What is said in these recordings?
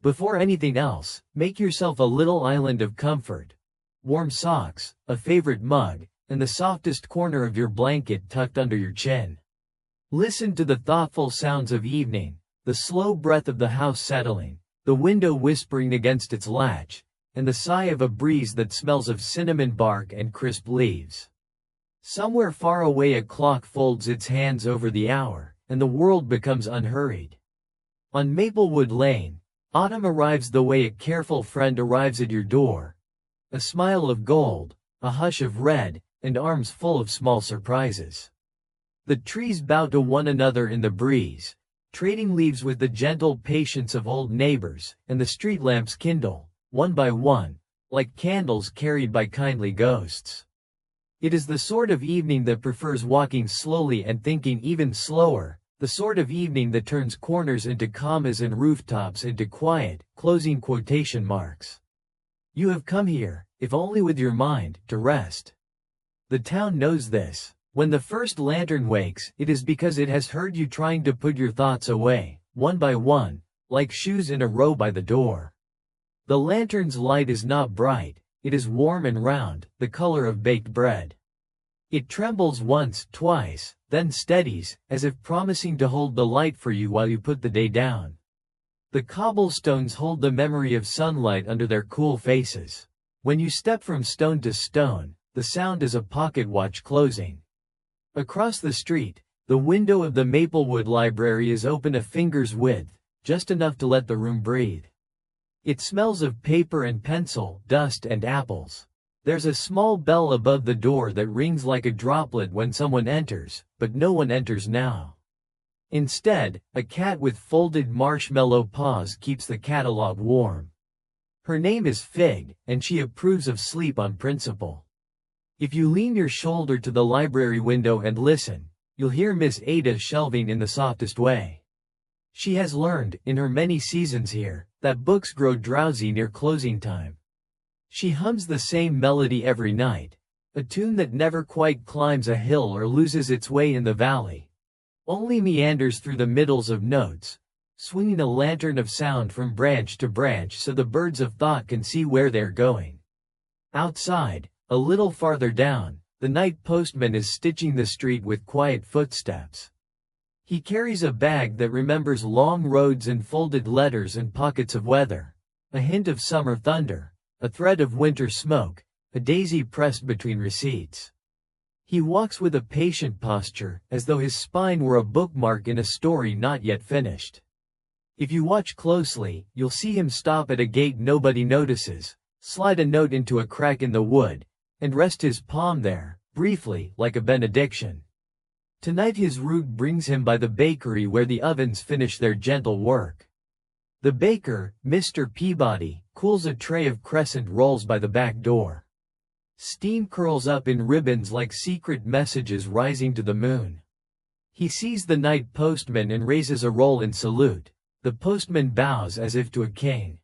Before anything else, make yourself a little island of comfort. Warm socks, a favorite mug, and the softest corner of your blanket tucked under your chin. Listen to the thoughtful sounds of evening, the slow breath of the house settling, the window whispering against its latch, and the sigh of a breeze that smells of cinnamon bark and crisp leaves. Somewhere far away a clock folds its hands over the hour, and the world becomes unhurried. On Maplewood Lane, autumn arrives the way a careful friend arrives at your door. A smile of gold, a hush of red, and arms full of small surprises. The trees bow to one another in the breeze, trading leaves with the gentle patience of old neighbors, and the street lamps kindle, one by one, like candles carried by kindly ghosts. It is the sort of evening that prefers walking slowly and thinking even slower, the sort of evening that turns corners into commas and rooftops into quiet, closing quotation marks. You have come here, if only with your mind, to rest. The town knows this. When the first lantern wakes, it is because it has heard you trying to put your thoughts away, one by one, like shoes in a row by the door. The lantern's light is not bright, it is warm and round, the color of baked bread. It trembles once, twice, then steadies, as if promising to hold the light for you while you put the day down. The cobblestones hold the memory of sunlight under their cool faces. When you step from stone to stone, the sound is a pocket watch closing. Across the street, the window of the Maplewood Library is open a finger's width, just enough to let the room breathe. It smells of paper and pencil, dust and apples. There's a small bell above the door that rings like a droplet when someone enters, but no one enters now. Instead, a cat with folded marshmallow paws keeps the catalog warm. Her name is Fig, and she approves of sleep on principle. If you lean your shoulder to the library window and listen, you'll hear Miss Ada shelving in the softest way. She has learned, in her many seasons here, that books grow drowsy near closing time. She hums the same melody every night, a tune that never quite climbs a hill or loses its way in the valley, only meanders through the middles of notes, swinging a lantern of sound from branch to branch so the birds of thought can see where they're going. Outside, a little farther down, the night postman is stitching the street with quiet footsteps. He carries a bag that remembers long roads and folded letters and pockets of weather, a hint of summer thunder, a thread of winter smoke, a daisy pressed between receipts. He walks with a patient posture, as though his spine were a bookmark in a story not yet finished. If you watch closely, you'll see him stop at a gate nobody notices, slide a note into a crack in the wood, and rest his palm there, briefly, like a benediction. Tonight his route brings him by the bakery where the ovens finish their gentle work. The baker, Mr. Peabody, cools a tray of crescent rolls by the back door. Steam curls up in ribbons like secret messages rising to the moon. He sees the night postman and raises a roll in salute. The postman bows as if to a king.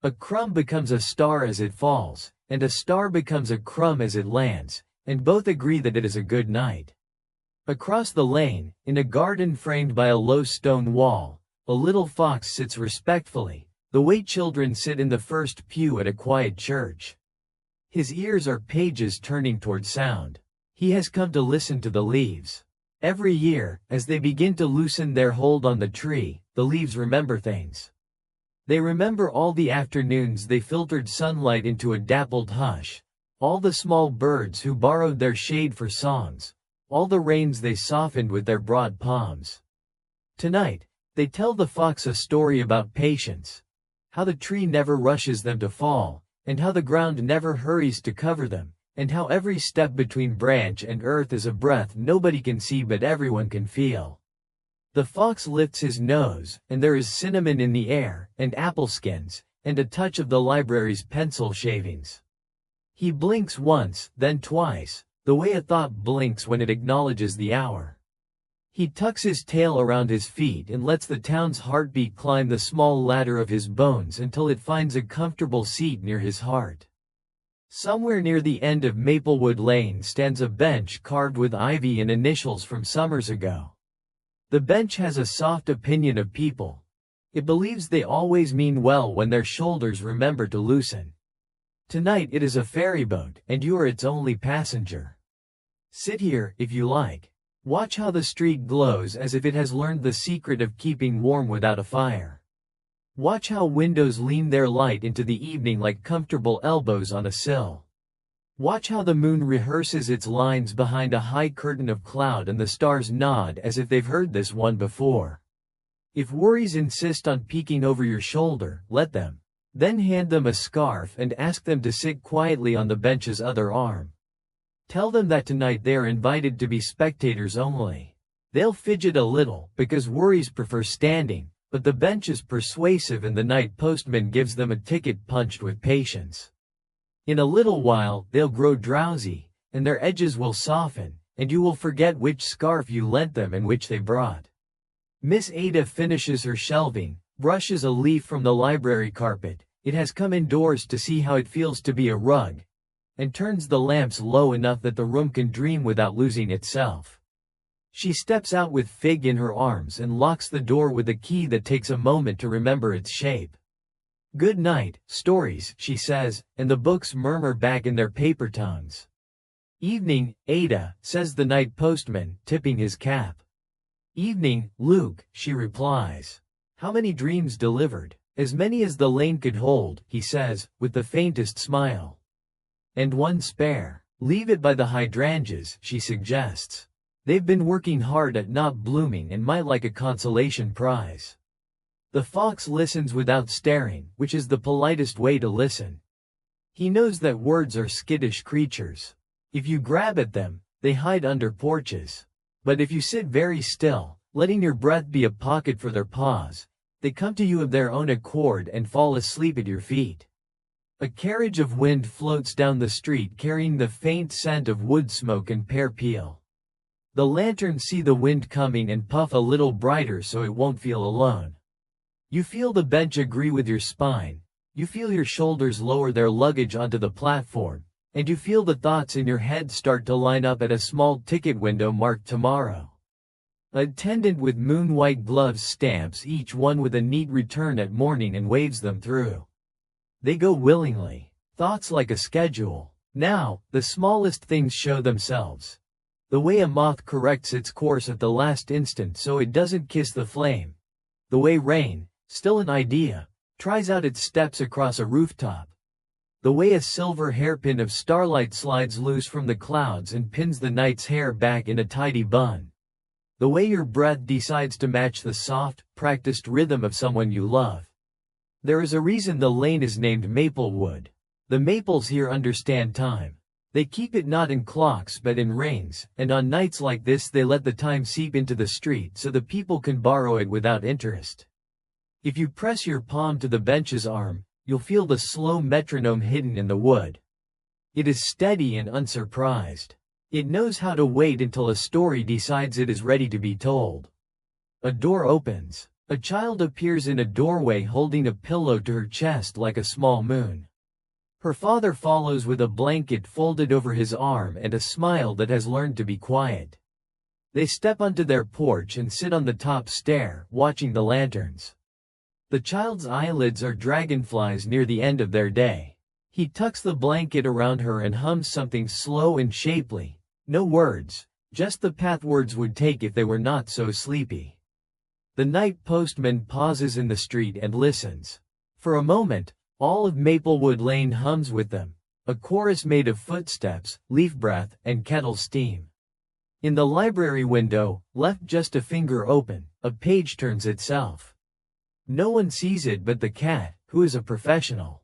A crumb becomes a star as it falls, and a star becomes a crumb as it lands, and both agree that it is a good night. Across the lane, in a garden framed by a low stone wall, a little fox sits respectfully, the way children sit in the first pew at a quiet church. His ears are pages turning toward sound. He has come to listen to the leaves. Every year, as they begin to loosen their hold on the tree, the leaves remember things. They remember all the afternoons they filtered sunlight into a dappled hush, all the small birds who borrowed their shade for songs, all the rains they softened with their broad palms. Tonight, they tell the fox a story about patience, how the tree never rushes them to fall, and how the ground never hurries to cover them, and how every step between branch and earth is a breath nobody can see but everyone can feel. The fox lifts his nose, and there is cinnamon in the air, and apple skins, and a touch of the library's pencil shavings. He blinks once, then twice, the way a thought blinks when it acknowledges the hour. He tucks his tail around his feet and lets the town's heartbeat climb the small ladder of his bones until it finds a comfortable seat near his heart. Somewhere near the end of Maplewood Lane stands a bench carved with ivy and initials from summers ago. The bench has a soft opinion of people. It believes they always mean well when their shoulders remember to loosen. Tonight it is a ferry boat, and you are its only passenger. Sit here, if you like. Watch how the street glows as if it has learned the secret of keeping warm without a fire. Watch how windows lean their light into the evening like comfortable elbows on a sill. Watch how the moon rehearses its lines behind a high curtain of cloud and the stars nod as if they've heard this one before. If worries insist on peeking over your shoulder, let them. Then hand them a scarf and ask them to sit quietly on the bench's other arm. Tell them that tonight they are invited to be spectators only. They'll fidget a little, because worries prefer standing, but the bench is persuasive and the night postman gives them a ticket punched with patience. In a little while, they'll grow drowsy, and their edges will soften, and you will forget which scarf you lent them and which they brought. Miss Ada finishes her shelving, brushes a leaf from the library carpet, it has come indoors to see how it feels to be a rug, and turns the lamps low enough that the room can dream without losing itself. She steps out with Fig in her arms and locks the door with a key that takes a moment to remember its shape. "Good night, stories," she says, and the books murmur back in their paper tongues. "Evening, Ada," says the night postman, tipping his cap. "Evening, Luke," she replies. "How many dreams delivered?" "As many as the lane could hold," he says, with the faintest smile. "And one spare." "Leave it by the hydrangeas," she suggests. "They've been working hard at not blooming and might like a consolation prize." The fox listens without staring, which is the politest way to listen. He knows that words are skittish creatures. If you grab at them, they hide under porches. But if you sit very still, letting your breath be a pocket for their paws, they come to you of their own accord and fall asleep at your feet. A carriage of wind floats down the street carrying the faint scent of wood smoke and pear peel. The lanterns see the wind coming and puff a little brighter so it won't feel alone. You feel the bench agree with your spine, you feel your shoulders lower their luggage onto the platform, and you feel the thoughts in your head start to line up at a small ticket window marked tomorrow. An attendant with moon-white gloves stamps each one with a neat return at morning and waves them through. They go willingly. Thoughts like a schedule. Now, the smallest things show themselves. The way a moth corrects its course at the last instant so it doesn't kiss the flame. The way rain, still an idea, tries out its steps across a rooftop. The way a silver hairpin of starlight slides loose from the clouds and pins the night's hair back in a tidy bun. The way your breath decides to match the soft, practiced rhythm of someone you love. There is a reason the lane is named Maplewood. The maples here understand time. They keep it not in clocks but in rings, and on nights like this they let the time seep into the street so the people can borrow it without interest. If you press your palm to the bench's arm, you'll feel the slow metronome hidden in the wood. It is steady and unsurprised. It knows how to wait until a story decides it is ready to be told. A door opens. A child appears in a doorway holding a pillow to her chest like a small moon. Her father follows with a blanket folded over his arm and a smile that has learned to be quiet. They step onto their porch and sit on the top stair, watching the lanterns. The child's eyelids are dragonflies near the end of their day. He tucks the blanket around her and hums something slow and shapely. No words, just the path words would take if they were not so sleepy. The night postman pauses in the street and listens. For a moment, all of Maplewood Lane hums with them, a chorus made of footsteps, leaf breath, and kettle steam. In the library window, left just a finger open, a page turns itself. No one sees it but the cat, who is a professional.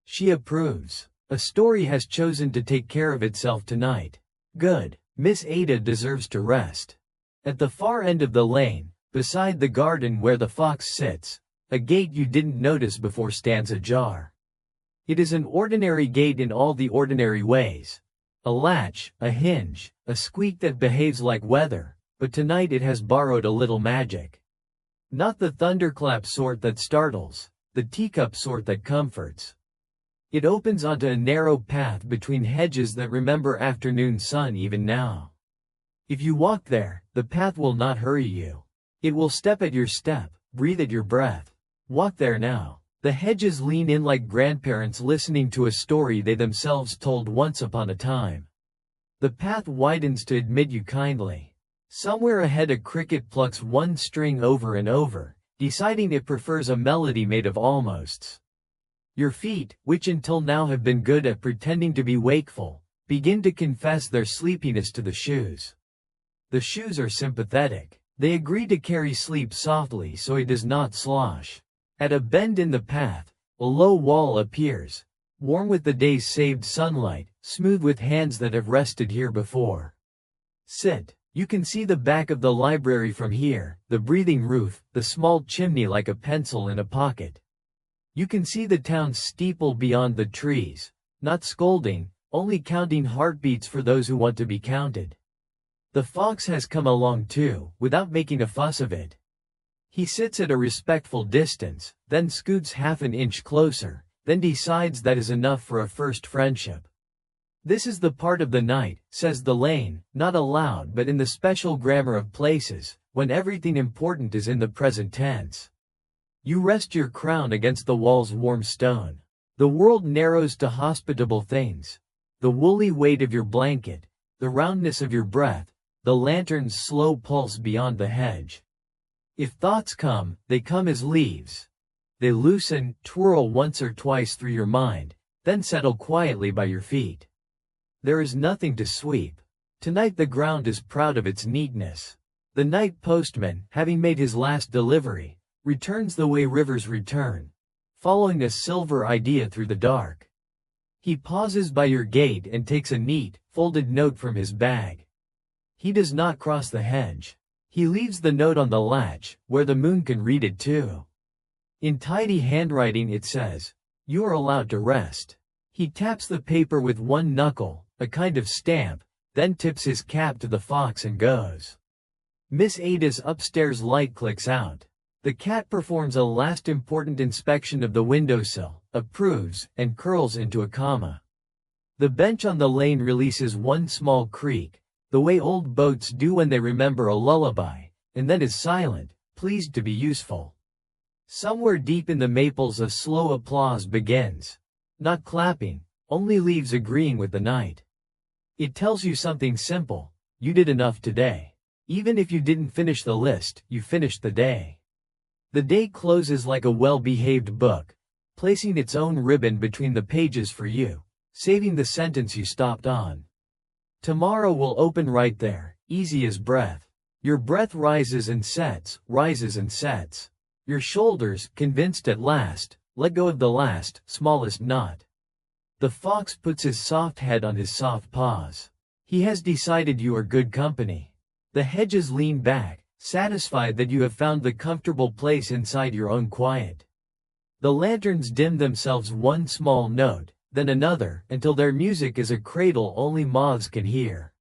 She approves. A story has chosen to take care of itself tonight. Good. Miss Ada deserves to rest. At the far end of the lane, beside the garden where the fox sits, a gate you didn't notice before stands ajar. It is an ordinary gate in all the ordinary ways. A latch, a hinge, a squeak that behaves like weather, but tonight it has borrowed a little magic. Not the thunderclap sort that startles, the teacup sort that comforts. It opens onto a narrow path between hedges that remember afternoon sun even now. If you walk there, the path will not hurry you. It will step at your step, breathe at your breath. Walk there now. The hedges lean in like grandparents listening to a story they themselves told once upon a time. The path widens to admit you kindly. Somewhere ahead a cricket plucks one string over and over, deciding it prefers a melody made of almosts. Your feet, which until now have been good at pretending to be wakeful, begin to confess their sleepiness to the shoes. The shoes are sympathetic. They agree to carry sleep softly so it does not slosh. At a bend in the path, a low wall appears, warm with the day's saved sunlight, smooth with hands that have rested here before. Sit. You can see the back of the library from here, the breathing roof, the small chimney like a pencil in a pocket. You can see the town's steeple beyond the trees, not scolding, only counting heartbeats for those who want to be counted. The fox has come along too, without making a fuss of it. He sits at a respectful distance, then scoots half an inch closer, then decides that is enough for a first friendship. This is the part of the night, says the lane, not aloud but in the special grammar of places, when everything important is in the present tense. You rest your crown against the wall's warm stone. The world narrows to hospitable things. The woolly weight of your blanket, the roundness of your breath, the lantern's slow pulse beyond the hedge. If thoughts come, they come as leaves. They loosen, twirl once or twice through your mind, then settle quietly by your feet. There is nothing to sweep. Tonight the ground is proud of its neatness. The night postman, having made his last delivery, returns the way rivers return, following a silver idea through the dark. He pauses by your gate and takes a neat, folded note from his bag. He does not cross the hedge. He leaves the note on the latch, where the moon can read it too. In tidy handwriting it says, "You are allowed to rest." He taps the paper with one knuckle, a kind of stamp, then tips his cap to the fox and goes. Miss Ada's upstairs light clicks out. The cat performs a last important inspection of the windowsill, approves, and curls into a comma. The bench on the lane releases one small creak, the way old boats do when they remember a lullaby, and then is silent, pleased to be useful. Somewhere deep in the maples a slow applause begins. Not clapping, only leaves agreeing with the night. It tells you something simple: you did enough today. Even if you didn't finish the list, you finished the day. The day closes like a well-behaved book, placing its own ribbon between the pages for you, saving the sentence you stopped on. Tomorrow will open right there, easy as breath. Your breath rises and sets, rises and sets. Your shoulders, convinced at last, let go of the last, smallest knot. The fox puts his soft head on his soft paws. He has decided you are good company. The hedges lean back, satisfied that you have found the comfortable place inside your own quiet. The lanterns dim themselves one small note, then another, until their music is a cradle only moths can hear.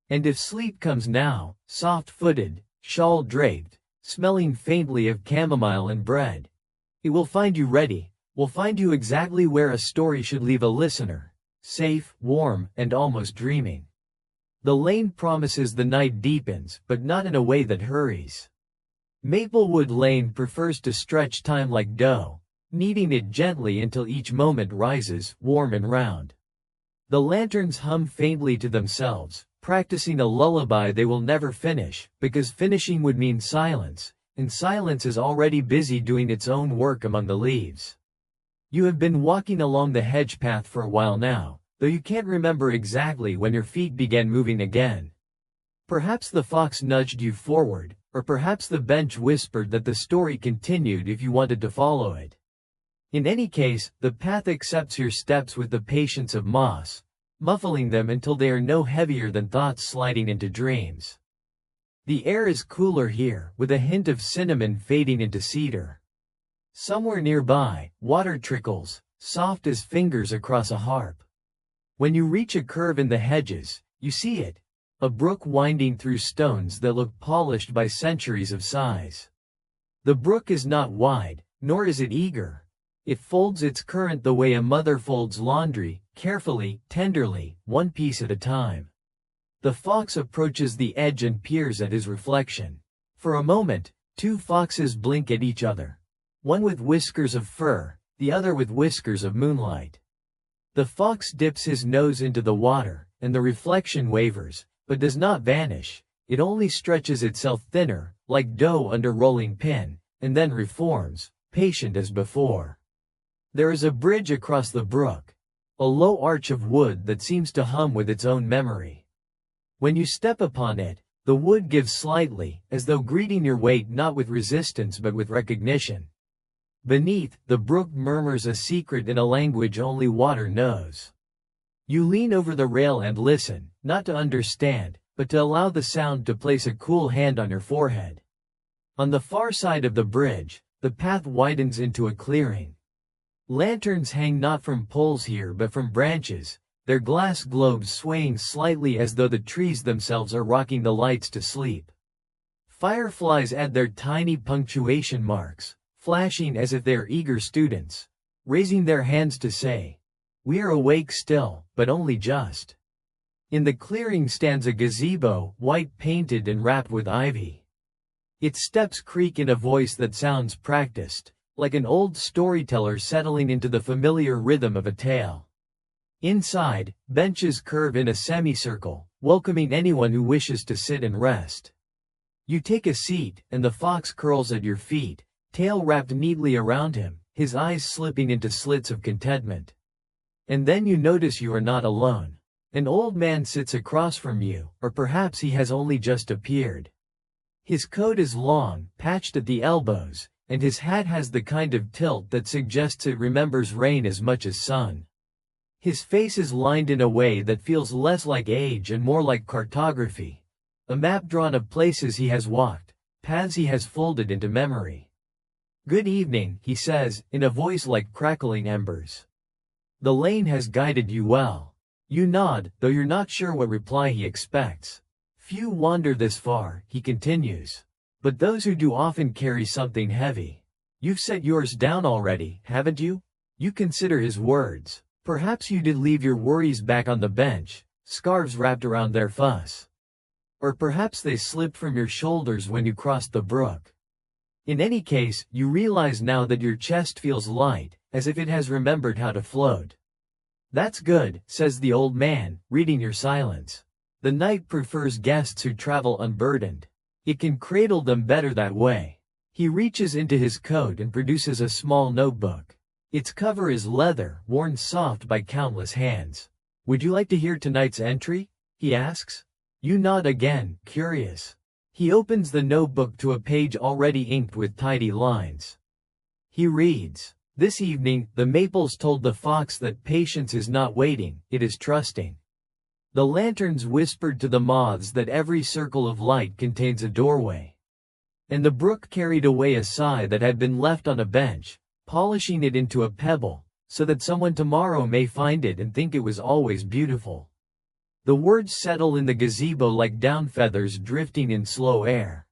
And if sleep comes now, soft-footed, shawl-draped, smelling faintly of chamomile and bread, it will find you ready, will find you exactly where a story should leave a listener, safe, warm, and almost dreaming. The lane promises the night deepens, but not in a way that hurries. Maplewood Lane prefers to stretch time like dough, kneading it gently until each moment rises, warm and round. The lanterns hum faintly to themselves, practicing a lullaby they will never finish, because finishing would mean silence, and silence is already busy doing its own work among the leaves. You have been walking along the hedge path for a while now, though you can't remember exactly when your feet began moving again. Perhaps the fox nudged you forward, or perhaps the bench whispered that the story continued if you wanted to follow it. In any case, the path accepts your steps with the patience of moss, muffling them until they are no heavier than thoughts sliding into dreams. The air is cooler here, with a hint of cinnamon fading into cedar. Somewhere nearby, water trickles, soft as fingers across a harp. When you reach a curve in the hedges, you see it, a brook winding through stones that look polished by centuries of sighs. The brook is not wide, nor is it eager. It folds its current the way a mother folds laundry, carefully, tenderly, one piece at a time. The fox approaches the edge and peers at his reflection. For a moment, two foxes blink at each other. one with whiskers of fur, the other with whiskers of moonlight. The fox dips his nose into the water, and the reflection wavers, but does not vanish. It only stretches itself thinner, like dough under rolling pin, and then reforms, patient as before. There is a bridge across the brook, a low arch of wood that seems to hum with its own memory. When you step upon it, the wood gives slightly, as though greeting your weight not with resistance but with recognition. Beneath, the brook murmurs a secret in a language only water knows. You lean over the rail and listen, not to understand, but to allow the sound to place a cool hand on your forehead. On the far side of the bridge, the path widens into a clearing. Lanterns hang not from poles here but from branches, their glass globes swaying slightly as though the trees themselves are rocking the lights to sleep. Fireflies add their tiny punctuation marks, flashing as if they are eager students, raising their hands to say, "We are awake still, but only just." In the clearing stands a gazebo, white painted and wrapped with ivy. Its steps creak in a voice that sounds practiced, like an old storyteller settling into the familiar rhythm of a tale. Inside, benches curve in a semicircle, welcoming anyone who wishes to sit and rest. You take a seat, and the fox curls at your feet, tail wrapped neatly around him, his eyes slipping into slits of contentment. And then you notice you are not alone. An old man sits across from you, or perhaps he has only just appeared. His coat is long, patched at the elbows, and his hat has the kind of tilt that suggests it remembers rain as much as sun. His face is lined in a way that feels less like age and more like cartography, a map drawn of places he has walked, paths he has folded into memory. "Good evening," he says, in a voice like crackling embers. "The lane has guided you well." You nod, though you're not sure what reply he expects. "Few wander this far," he continues. "But those who do often carry something heavy. You've set yours down already, haven't you?" You consider his words. Perhaps you did leave your worries back on the bench, scarves wrapped around their fuss. Or perhaps they slipped from your shoulders when you crossed the brook. In any case, you realize now that your chest feels light, as if it has remembered how to float. "That's good," says the old man, reading your silence. "The night prefers guests who travel unburdened. It can cradle them better that way." He reaches into his coat and produces a small notebook. Its cover is leather, worn soft by countless hands. "Would you like to hear tonight's entry?" he asks. You nod again, curious. He opens the notebook to a page already inked with tidy lines. He reads, "This evening, the maples told the fox that patience is not waiting, it is trusting. The lanterns whispered to the moths that every circle of light contains a doorway. And the brook carried away a sigh that had been left on a bench, polishing it into a pebble, so that someone tomorrow may find it and think it was always beautiful." The words settle in the gazebo like down feathers drifting in slow air.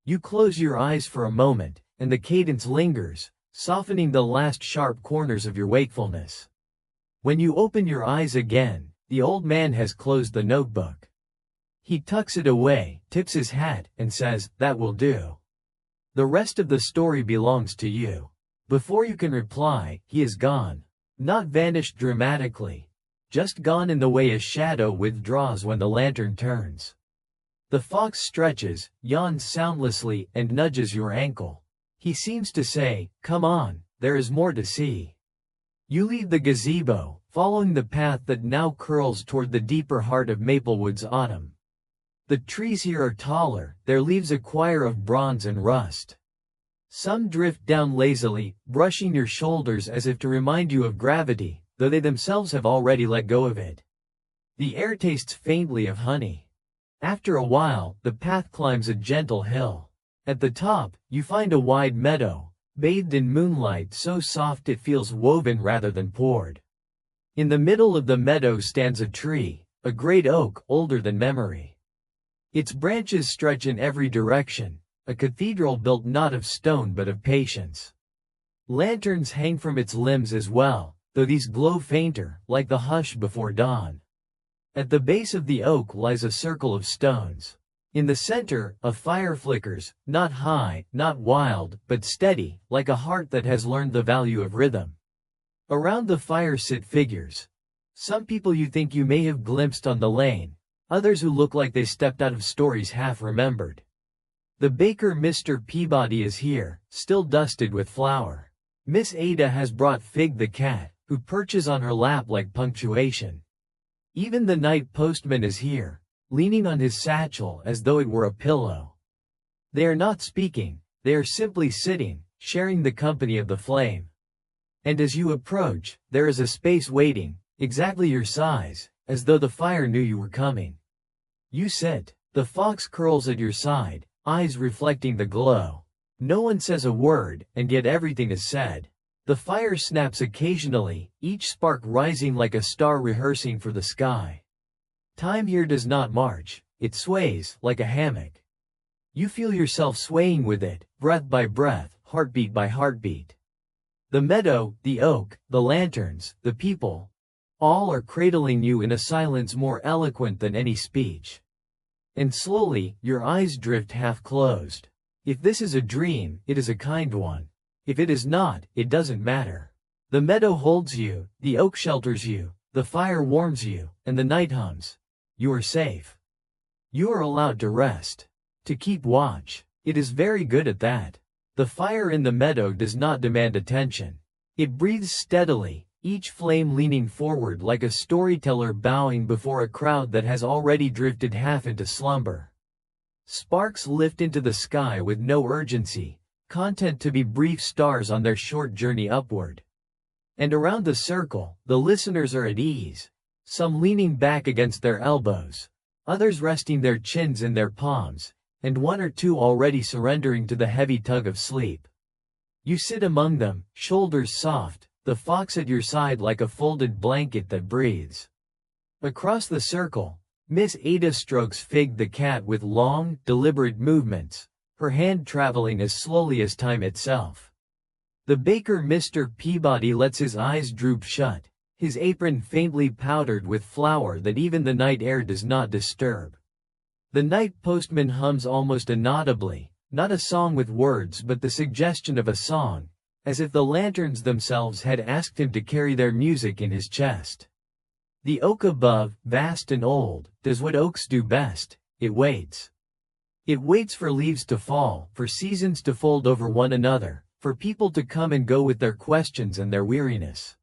You close your eyes for a moment, and the cadence lingers, softening the last sharp corners of your wakefulness. When you open your eyes again, the old man has closed the notebook. He tucks it away, tips his hat, and says, "That will do. The rest of the story belongs to you." Before you can reply, he is gone. Not vanished dramatically. Just gone in the way a shadow withdraws when the lantern turns. The fox stretches, yawns soundlessly, and nudges your ankle. He seems to say, "Come on, there is more to see." You leave the gazebo, following the path that now curls toward the deeper heart of Maplewood's autumn. The trees here are taller, their leaves a choir of bronze and rust. Some drift down lazily, brushing your shoulders as if to remind you of gravity, though they themselves have already let go of it. The air tastes faintly of honey. After a while, the path climbs a gentle hill. At the top, you find a wide meadow, bathed in moonlight so soft it feels woven rather than poured. In the middle of the meadow stands a tree, a great oak, older than memory. Its branches stretch in every direction, a cathedral built not of stone but of patience. Lanterns hang from its limbs as well, though these glow fainter, like the hush before dawn. At the base of the oak lies a circle of stones. In the center, a fire flickers, not high, not wild, but steady, like a heart that has learned the value of rhythm. Around the fire sit figures. Some people you think you may have glimpsed on the lane, others who look like they stepped out of stories half remembered. The baker Mr. Peabody is here, still dusted with flour. Miss Ada has brought Fig the cat, who perches on her lap like punctuation. Even the night postman is here, leaning on his satchel as though it were a pillow. They are not speaking, they are simply sitting, sharing the company of the flame. And as you approach, there is a space waiting, exactly your size, as though the fire knew you were coming. You sit. The fox curls at your side, eyes reflecting the glow. No one says a word, and yet everything is said. The fire snaps occasionally, each spark rising like a star rehearsing for the sky. Time here does not march, it sways, like a hammock. You feel yourself swaying with it, breath by breath, heartbeat by heartbeat. The meadow, the oak, the lanterns, the people, all are cradling you in a silence more eloquent than any speech. And slowly, your eyes drift half-closed. If this is a dream, it is a kind one. If it is not, it doesn't matter. The meadow holds you, the oak shelters you, the fire warms you, and the night hums. You are safe. You are allowed to rest. To keep watch. It is very good at that. The fire in the meadow does not demand attention. It breathes steadily, each flame leaning forward like a storyteller bowing before a crowd that has already drifted half into slumber. Sparks lift into the sky with no urgency, content to be brief stars on their short journey upward. And around the circle, the listeners are at ease, some leaning back against their elbows, others resting their chins in their palms, and one or two already surrendering to the heavy tug of sleep. You sit among them, shoulders soft, the fox at your side like a folded blanket that breathes. Across the circle, Miss Ada strokes Fig the cat with long, deliberate movements, her hand traveling as slowly as time itself. The baker Mr. Peabody lets his eyes droop shut, his apron faintly powdered with flour that even the night air does not disturb. The night postman hums almost inaudibly, not a song with words but the suggestion of a song, as if the lanterns themselves had asked him to carry their music in his chest. The oak above, vast and old, does what oaks do best, it waits. It waits for leaves to fall, for seasons to fold over one another, for people to come and go with their questions and their weariness.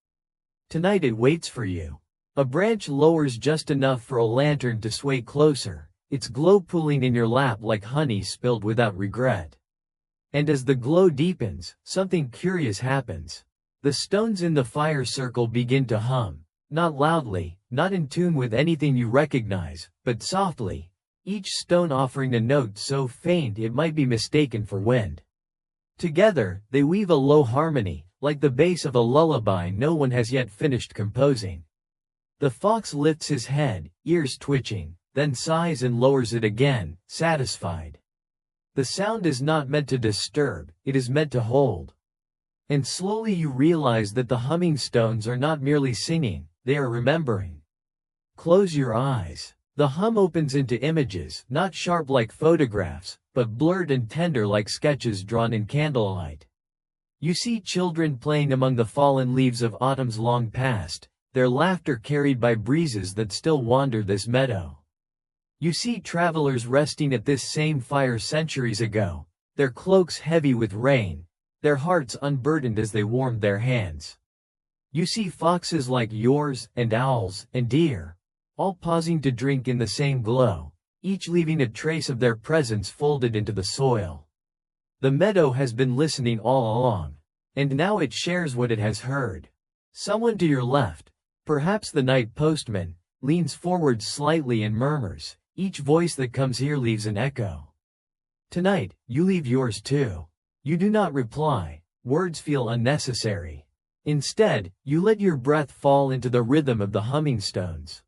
Tonight it waits for you. A branch lowers just enough for a lantern to sway closer, its glow pooling in your lap like honey spilled without regret. And as the glow deepens, something curious happens. The stones in the fire circle begin to hum, not loudly, not in tune with anything you recognize, but softly, each stone offering a note so faint it might be mistaken for wind. Together, they weave a low harmony, like the bass of a lullaby no one has yet finished composing. The fox lifts his head, ears twitching, then sighs and lowers it again, satisfied. The sound is not meant to disturb, it is meant to hold. And slowly you realize that the humming stones are not merely singing, they are remembering. Close your eyes. The hum opens into images, not sharp like photographs, but blurred and tender like sketches drawn in candlelight. You see children playing among the fallen leaves of autumns long past, their laughter carried by breezes that still wander this meadow. You see travelers resting at this same fire centuries ago, their cloaks heavy with rain, their hearts unburdened as they warmed their hands. You see foxes like yours, and owls, and deer, all pausing to drink in the same glow, each leaving a trace of their presence folded into the soil. The meadow has been listening all along, and now it shares what it has heard. Someone to your left, perhaps the night postman, leans forward slightly and murmurs, each voice that comes here leaves an echo. Tonight, you leave yours too. You do not reply, words feel unnecessary. Instead, you let your breath fall into the rhythm of the humming stones.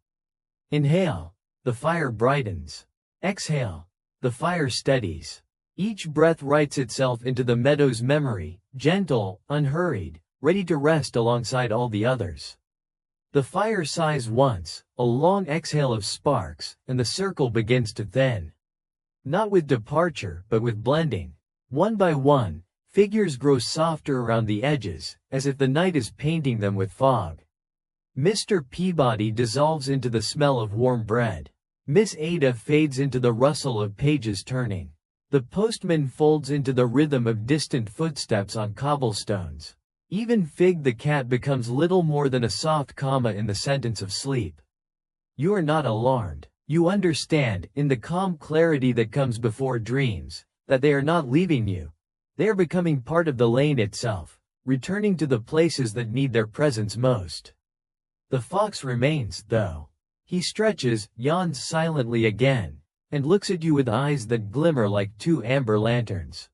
Inhale, the fire brightens. Exhale, the fire steadies. Each breath writes itself into the meadow's memory, gentle, unhurried, ready to rest alongside all the others. The fire sighs once, a long exhale of sparks, and the circle begins to thin. Not with departure, but with blending. One by one, figures grow softer around the edges, as if the night is painting them with fog. Mr. Peabody dissolves into the smell of warm bread. Miss Ada fades into the rustle of pages turning. The postman folds into the rhythm of distant footsteps on cobblestones. Even Fig the cat becomes little more than a soft comma in the sentence of sleep. You are not alarmed. You understand, in the calm clarity that comes before dreams, that they are not leaving you. They are becoming part of the lane itself, returning to the places that need their presence most. The fox remains, though. He stretches, yawns silently again, and looks at you with eyes that glimmer like two amber lanterns.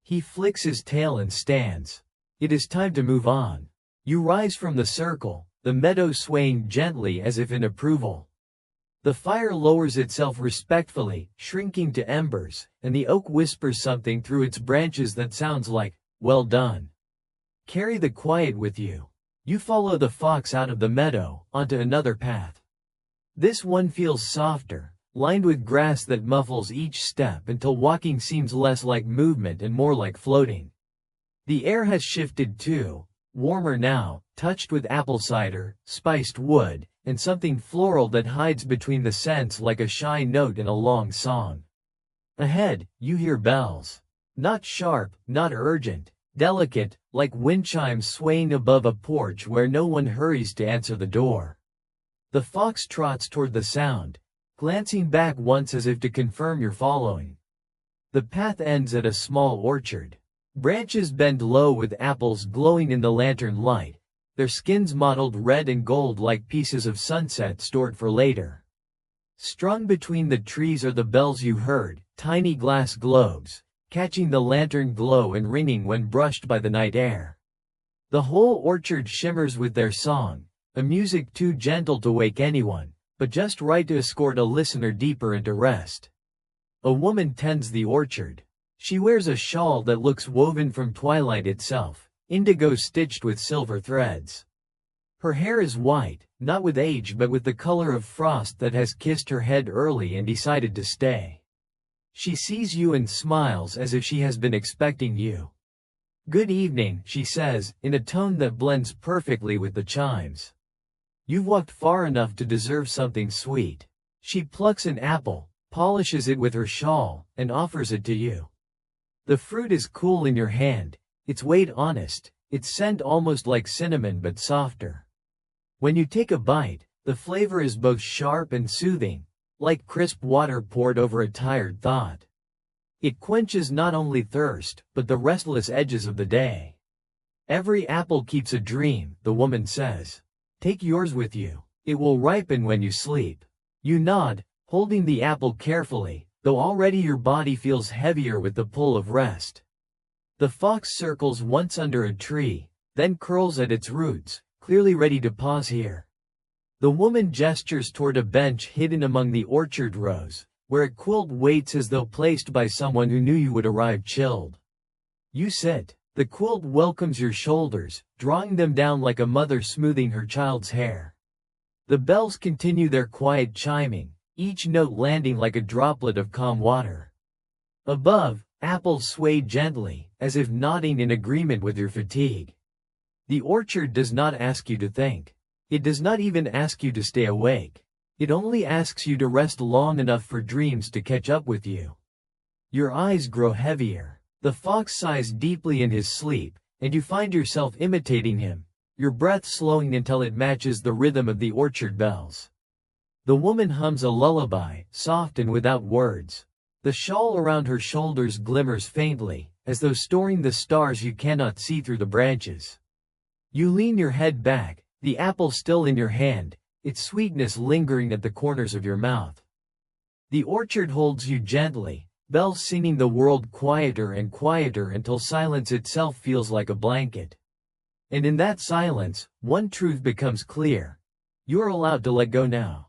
He flicks his tail and stands. It is time to move on. You rise from the circle, the meadow swaying gently as if in approval. The fire lowers itself respectfully, shrinking to embers, and the oak whispers something through its branches that sounds like, "Well done." Carry the quiet with you. You follow the fox out of the meadow, onto another path. This one feels softer, lined with grass that muffles each step until walking seems less like movement and more like floating. The air has shifted too, warmer now, touched with apple cider, spiced wood, and something floral that hides between the scents like a shy note in a long song. Ahead, you hear bells. Not sharp, not urgent, delicate, like wind chimes swaying above a porch where no one hurries to answer the door. The fox trots toward the sound, glancing back once as if to confirm you're following. The path ends at a small orchard. Branches bend low with apples glowing in the lantern light, their skins mottled red and gold like pieces of sunset stored for later. Strung between the trees are the bells you heard, tiny glass globes, catching the lantern glow and ringing when brushed by the night air. The whole orchard shimmers with their song, a music too gentle to wake anyone, but just right to escort a listener deeper into rest. A woman tends the orchard. She wears a shawl that looks woven from twilight itself, indigo stitched with silver threads. Her hair is white, not with age but with the color of frost that has kissed her head early and decided to stay. She sees you and smiles as if she has been expecting you. "Good evening," she says, in a tone that blends perfectly with the chimes. "You've walked far enough to deserve something sweet." She plucks an apple, polishes it with her shawl, and offers it to you. The fruit is cool in your hand, its weight honest, its scent almost like cinnamon but softer. When you take a bite, the flavor is both sharp and soothing, like crisp water poured over a tired thought. It quenches not only thirst, but the restless edges of the day. "Every apple keeps a dream," the woman says. "Take yours with you. It will ripen when you sleep." You nod, holding the apple carefully, though already your body feels heavier with the pull of rest. The fox circles once under a tree, then curls at its roots, clearly ready to pause here. The woman gestures toward a bench hidden among the orchard rows, where a quilt waits as though placed by someone who knew you would arrive chilled. You sit. The quilt welcomes your shoulders, drawing them down like a mother smoothing her child's hair. The bells continue their quiet chiming, each note landing like a droplet of calm water. Above, apples sway gently, as if nodding in agreement with your fatigue. The orchard does not ask you to think. It does not even ask you to stay awake. It only asks you to rest long enough for dreams to catch up with you. Your eyes grow heavier. The fox sighs deeply in his sleep, and you find yourself imitating him, your breath slowing until it matches the rhythm of the orchard bells. The woman hums a lullaby, soft and without words. The shawl around her shoulders glimmers faintly, as though storing the stars you cannot see through the branches. You lean your head back, the apple still in your hand, its sweetness lingering at the corners of your mouth. The orchard holds you gently, bells singing the world quieter and quieter until silence itself feels like a blanket. And in that silence, one truth becomes clear. You are allowed to let go now.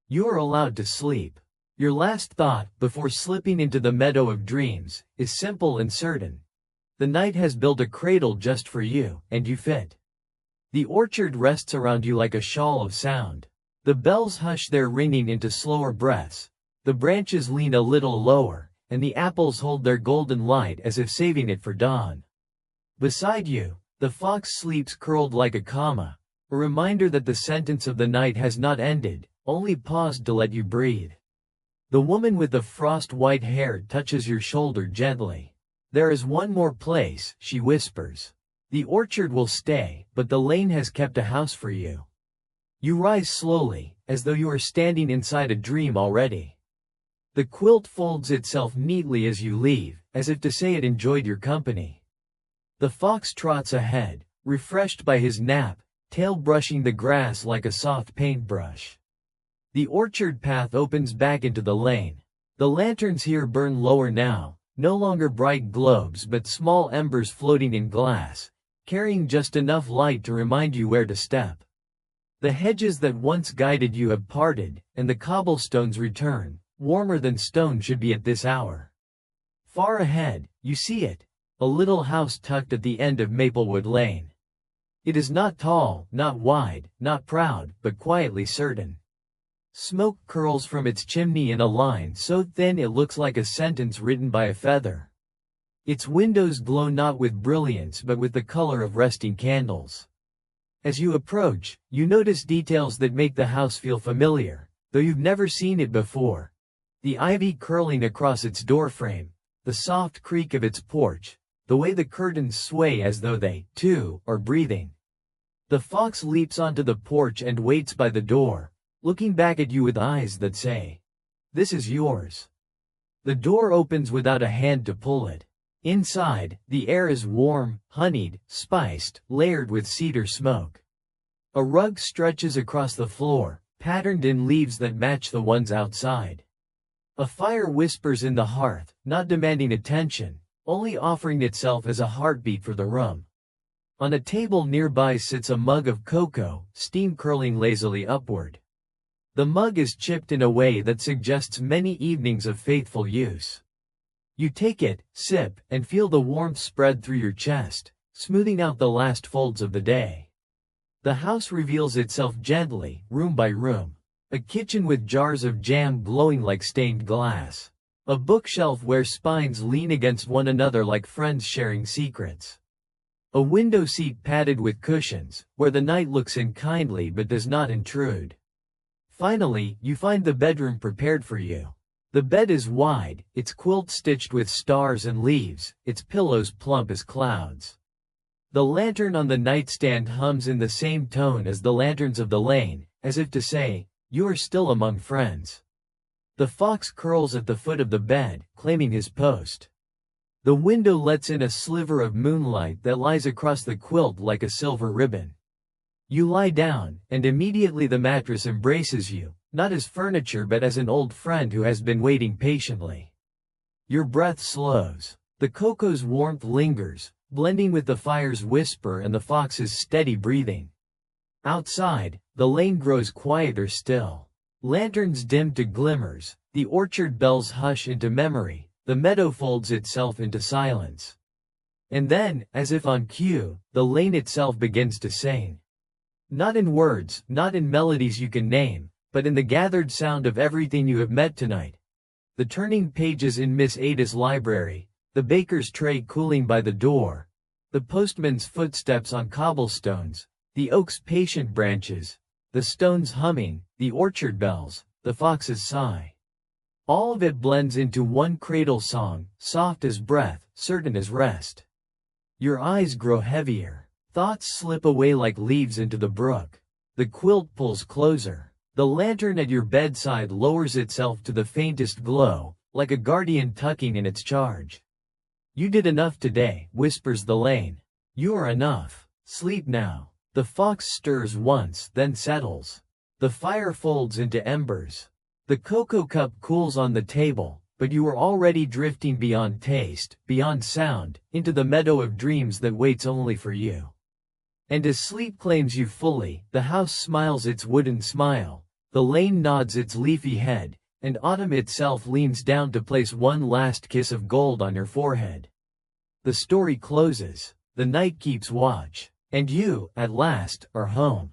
You are allowed to sleep. Your last thought, before slipping into the meadow of dreams, is simple and certain. The night has built a cradle just for you, and you fit. The orchard rests around you like a shawl of sound. The bells hush their ringing into slower breaths, The branches lean a little lower, and the apples hold their golden light as if saving it for dawn. Beside you, the fox sleeps curled like a comma, a reminder that the sentence of the night has not ended, only paused to let you breathe. The woman with the frost-white hair touches your shoulder gently. "There is one more place," she whispers. "The orchard will stay, but the lane has kept a house for you." You rise slowly, as though you are standing inside a dream already. The quilt folds itself neatly as you leave, as if to say it enjoyed your company. The fox trots ahead, refreshed by his nap, tail brushing the grass like a soft paintbrush. The orchard path opens back into the lane. The lanterns here burn lower now, no longer bright globes but small embers floating in glass, carrying just enough light to remind you where to step. The hedges that once guided you have parted, and the cobblestones return, warmer than stone should be at this hour. Far ahead, you see it, a little house tucked at the end of Maplewood Lane. It is not tall, not wide, not proud, but quietly certain. Smoke curls from its chimney in a line so thin it looks like a sentence written by a feather. Its windows glow not with brilliance but with the color of resting candles. As you approach, you notice details that make the house feel familiar, though you've never seen it before. The ivy curling across its doorframe, the soft creak of its porch, the way the curtains sway as though they, too, are breathing. The fox leaps onto the porch and waits by the door, looking back at you with eyes that say, "This is yours." The door opens without a hand to pull it. Inside, the air is warm, honeyed, spiced, layered with cedar smoke. A rug stretches across the floor, patterned in leaves that match the ones outside. A fire whispers in the hearth, not demanding attention, only offering itself as a heartbeat for the room. On a table nearby sits a mug of cocoa, steam curling lazily upward. The mug is chipped in a way that suggests many evenings of faithful use. You take it, sip, and feel the warmth spread through your chest, smoothing out the last folds of the day. The house reveals itself gently, room by room. A kitchen with jars of jam glowing like stained glass. A bookshelf where spines lean against one another like friends sharing secrets. A window seat padded with cushions, where the night looks in kindly but does not intrude. Finally, you find the bedroom prepared for you. The bed is wide, its quilt stitched with stars and leaves, its pillows plump as clouds. The lantern on the nightstand hums in the same tone as the lanterns of the lane, as if to say, "You are still among friends." The fox curls at the foot of the bed, claiming his post. The window lets in a sliver of moonlight that lies across the quilt like a silver ribbon. You lie down, and immediately the mattress embraces you, not as furniture but as an old friend who has been waiting patiently. Your breath slows. The cocoa's warmth lingers, blending with the fire's whisper and the fox's steady breathing. Outside, the lane grows quieter still. Lanterns dim to glimmers, the orchard bells hush into memory, the meadow folds itself into silence. And then, as if on cue, the lane itself begins to sing. Not in words, not in melodies you can name, but in the gathered sound of everything you have met tonight. The turning pages in Miss Ada's library, the baker's tray cooling by the door, the postman's footsteps on cobblestones, the oak's patient branches, the stones humming, the orchard bells, the fox's sigh. All of it blends into one cradle song, soft as breath, certain as rest. Your eyes grow heavier. Thoughts slip away like leaves into the brook. The quilt pulls closer. The lantern at your bedside lowers itself to the faintest glow, like a guardian tucking in its charge. "You did enough today," whispers the lane. "You are enough. Sleep now." The fox stirs once, then settles. The fire folds into embers. The cocoa cup cools on the table, but you are already drifting beyond taste, beyond sound, into the meadow of dreams that waits only for you. And as sleep claims you fully, the house smiles its wooden smile, the lane nods its leafy head, and autumn itself leans down to place one last kiss of gold on your forehead. The story closes, the night keeps watch, and you, at last, are home.